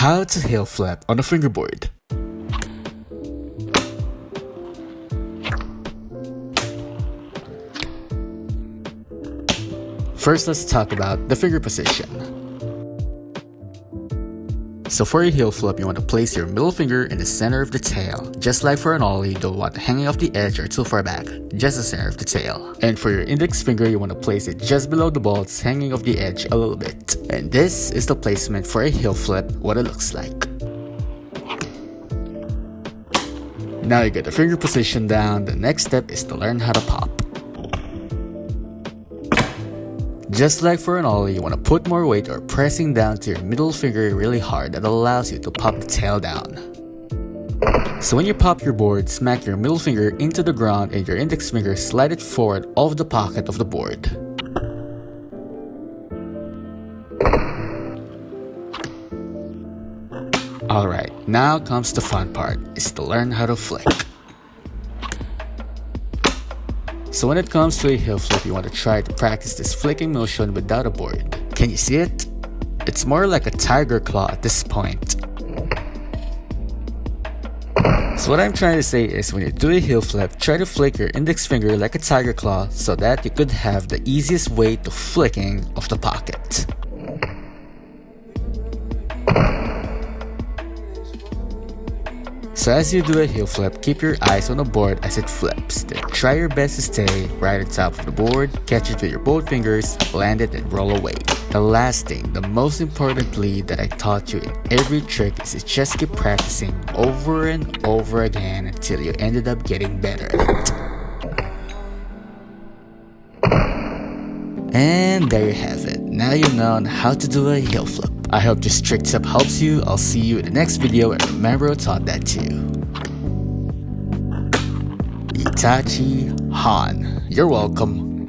How to heel flip on a fingerboard. First, let's talk about the finger position. So for your heel flip, you want to place your middle finger in the center of the tail. Just like for an ollie, you don't want it hanging off the edge or too far back, just the center of the tail. And for your index finger, you want to place it just below the bolts, hanging off the edge a little bit. And this is the placement for a heel flip, what it looks like. Now you get the finger position down, the next step is to learn how to pop. Just like for an ollie, you want to put more weight or pressing down to your middle finger really hard that allows you to pop the tail down. So when you pop your board, smack your middle finger into the ground and your index finger slide it forward off the pocket of the board. Alright, now comes the fun part, is to learn how to flick. So when it comes to a heel flip, you want to try to practice this flicking motion without a board. Can you see it? It's more like a tiger claw at this point. So what I'm trying to say is when you do a heel flip, try to flick your index finger like a tiger claw so that you could have the easiest way to flicking of the pocket. So as you do a heel flip, keep your eyes on the board as it flips. Then try your best to stay right on top of the board, catch it with your both fingers, land it and roll away. The last thing, the most importantly that I taught you in every trick is to just keep practicing over and over again until you ended up getting better at it. And there you have it. Now you know how to do a heel flip. I hope this trick tip helps you. I'll see you in the next video, and remember I taught that to you. Itachi Han. You're welcome.